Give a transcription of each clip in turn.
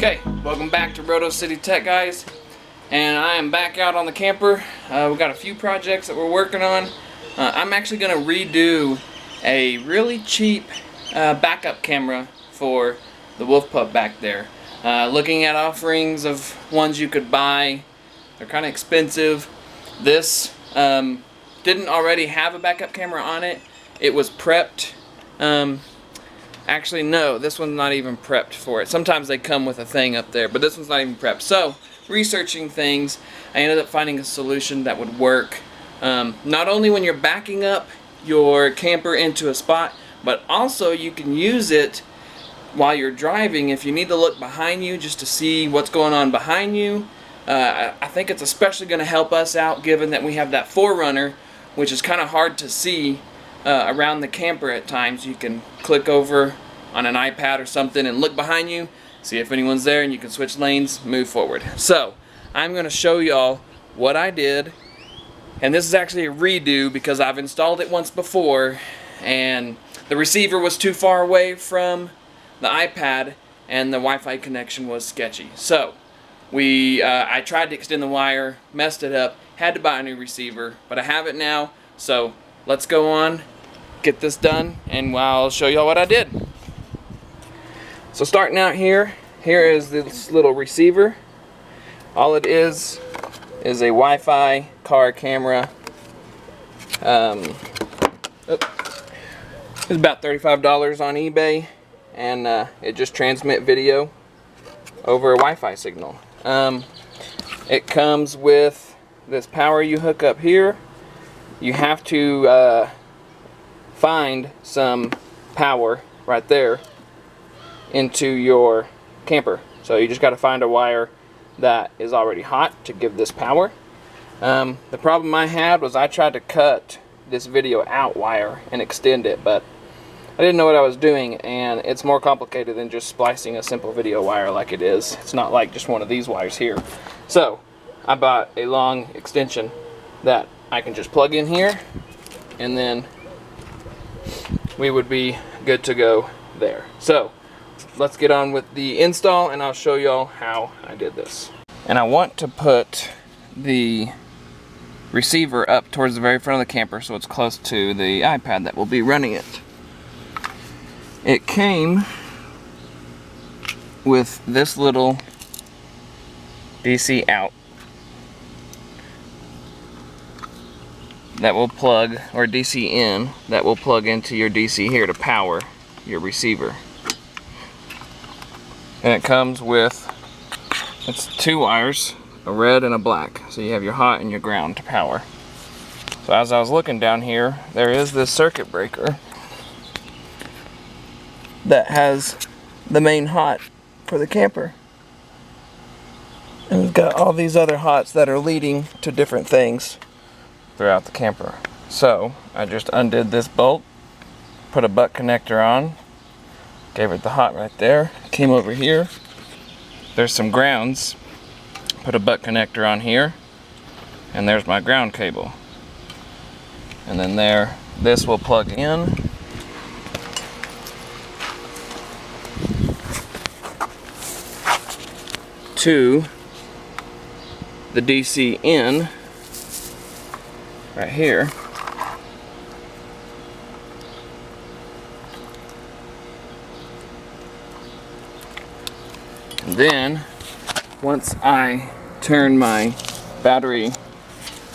Okay, welcome back to RotoCityTech, guys, and I am back out on the camper. We've got a few projects that we're working on. I'm actually going to redo a really cheap backup camera for the Wolf Pup back there. Looking at offerings of ones you could buy, they're kind of expensive. This didn't already have a backup camera on it. It was prepped. Actually, no, this one's not even prepped for it. Sometimes they come with a thing up there, but this one's not even prepped. So, researching things, I ended up finding a solution that would work not only when you're backing up your camper into a spot, but also you can use it while you're driving if you need to look behind you just to see what's going on behind you. I think it's especially going to help us out given that we have that forerunner, which is kind of hard to see around the camper at times. You can click over on an iPad or something and look behind you, see if anyone's there, and you can switch lanes, move forward. So I'm going to show y'all what I did, and this is actually a redo because I've installed it once before and the receiver was too far away from the iPad and the Wi-Fi connection was sketchy. So I tried to extend the wire, messed it up, had to buy a new receiver, but I have it now. So let's go on, get this done, and I'll show y'all what I did. So starting out here is this little receiver. All it is a Wi-Fi car camera. It's about $35 on eBay, and it just transmits video over a Wi-Fi signal. It comes with this power you hook up here. You have to find some power right there into your camper. So you just got to find a wire that is already hot to give this power. The problem I had was I tried to cut this video out wire and extend it, but I didn't know what I was doing, and it's more complicated than just splicing a simple video wire like it is. It's not like just one of these wires here. So I bought a long extension that I can just plug in here, and then we would be good to go there. So let's get on with the install, and I'll show y'all how I did this. And I want to put the receiver up towards the very front of the camper so it's close to the iPad that will be running it. It came with this little DC out that will plug, or DC in, that will plug into your DC here to power your receiver. And it comes with, it's two wires, a red and a black. So you have your hot and your ground to power. So as I was looking down here, there is this circuit breaker that has the main hot for the camper. And we've got all these other hots that are leading to different things throughout the camper. So I just undid this bolt, put a butt connector on, gave it the hot right there, came over here, there's some grounds, put a butt connector on here, and there's my ground cable. And then there, this will plug in to the DC in right here. And then once I turn my battery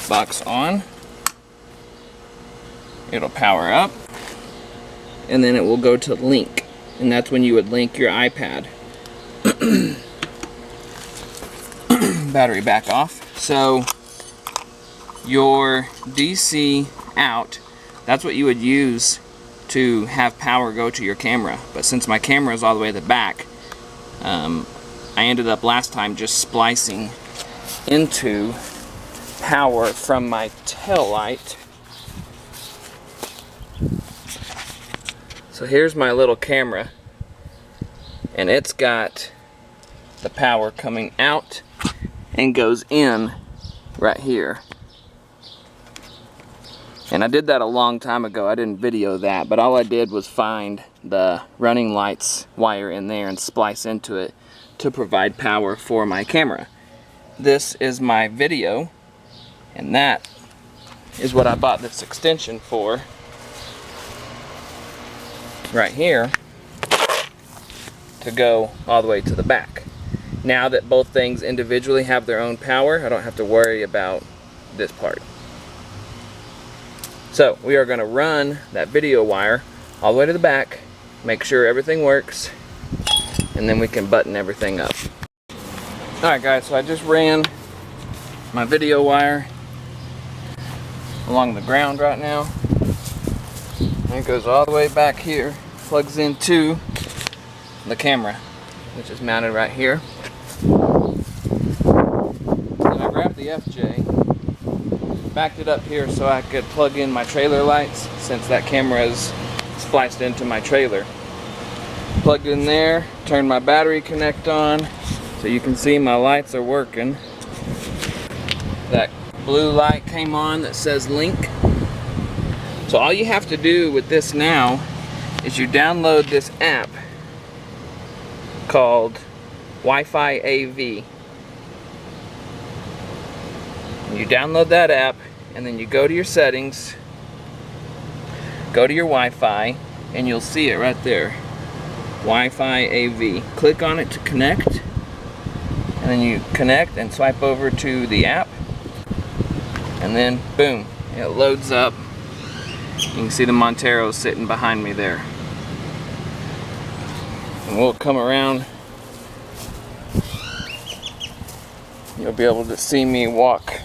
box on, it'll power up, and then it will go to link, and that's when you would link your iPad. Battery back off. So your DC out, that's what you would use to have power go to your camera. But since my camera is all the way at the back, I ended up last time just splicing into power from my tail light. So here's my little camera, and it's got the power coming out and goes in right here. And I did that a long time ago. I didn't video that, but all I did was find the running lights wire in there and splice into it to provide power for my camera. This is my video, and that is what I bought this extension for right here to go all the way to the back. Now that both things individually have their own power, I don't have to worry about this part. So we are going to run that video wire all the way to the back, make sure everything works, and then we can button everything up. Alright guys, so I just ran my video wire along the ground right now. And it goes all the way back here, plugs into the camera, which is mounted right here. And I grabbed the FJ, backed it up here so I could plug in my trailer lights, since that camera is spliced into my trailer. Plugged in there, turned my battery connect on, so you can see my lights are working. That blue light came on that says link. So all you have to do with this now is you download this app called Wi-Fi AV. You download that app, and then you go to your settings, go to your Wi-Fi, and you'll see it right there. Wi-Fi AV. Click on it to connect, and then you connect and swipe over to the app, and then boom, it loads up. You can see the Montero sitting behind me there. And we'll come around. You'll be able to see me walk.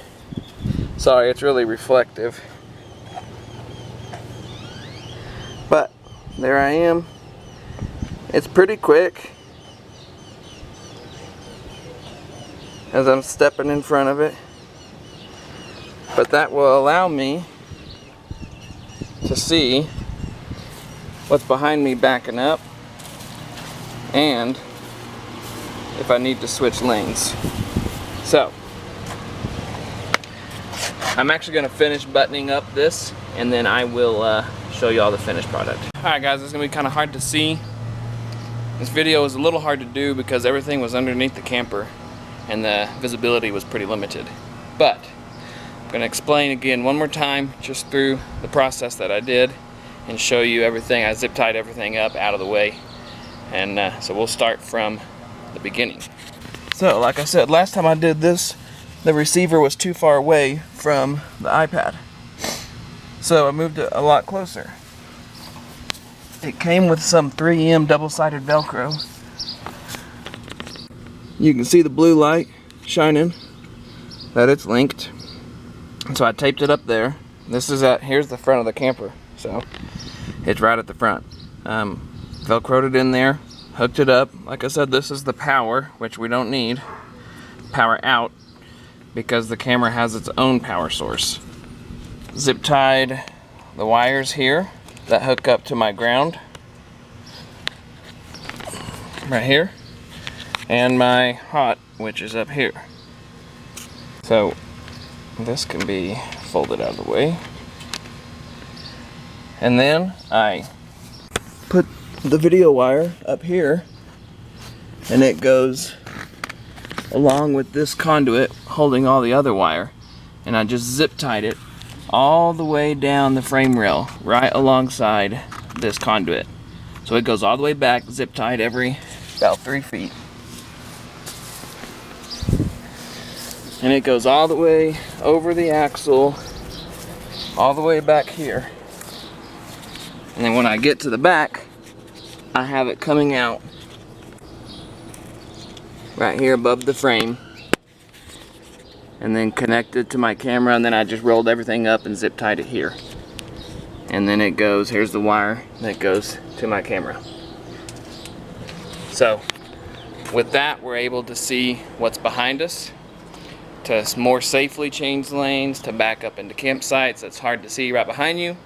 Sorry, it's really reflective. But there I am. It's pretty quick as I'm stepping in front of it. But that will allow me to see what's behind me backing up, and if I need to switch lanes. So I'm actually going to finish buttoning up this, and then I will show you all the finished product. Alright guys, it's going to be kind of hard to see. This video was a little hard to do because everything was underneath the camper and the visibility was pretty limited. But I'm going to explain again one more time just through the process that I did and show you everything. I zip tied everything up out of the way, and so we'll start from the beginning. So like I said, last time I did this, the receiver was too far away from the iPad, so I moved it a lot closer. It came with some 3M double-sided Velcro. You can see the blue light shining, that it's linked. So I taped it up there. This is here's the front of the camper, so it's right at the front. Velcroed it in there, hooked it up. Like I said, this is the power, which we don't need. Power out, because the camera has its own power source. Zip tied the wires here that hook up to my ground right here, and my hot, which is up here. So this can be folded out of the way, and then I put the video wire up here, and it goes along with this conduit holding all the other wire, and I just zip tied it all the way down the frame rail right alongside this conduit. So it goes all the way back, zip tied every about 3 feet, and it goes all the way over the axle all the way back here. And then when I get to the back, I have it coming out right here above the frame, and then connected to my camera, and then I just rolled everything up and zip tied it here. And then it goes, here's the wire that goes to my camera. So with that, we're able to see what's behind us, to more safely change lanes, to back up into campsites that's hard to see right behind you.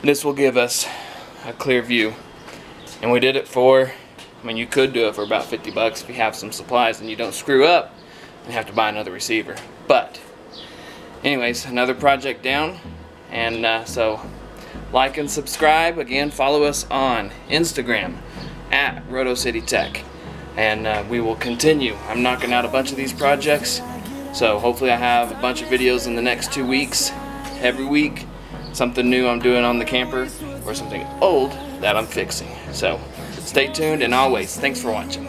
This will give us a clear view. And we did it for, I mean, you could do it for about 50 bucks if you have some supplies and you don't screw up and have to buy another receiver. But anyways, another project down, and so like and subscribe. Again, follow us on Instagram at RotoCityTech. and we will continue. I'm knocking out a bunch of these projects, so hopefully I have a bunch of videos in the next 2 weeks. Every week, something new I'm doing on the camper, or something old that I'm fixing. So stay tuned, and always, thanks for watching.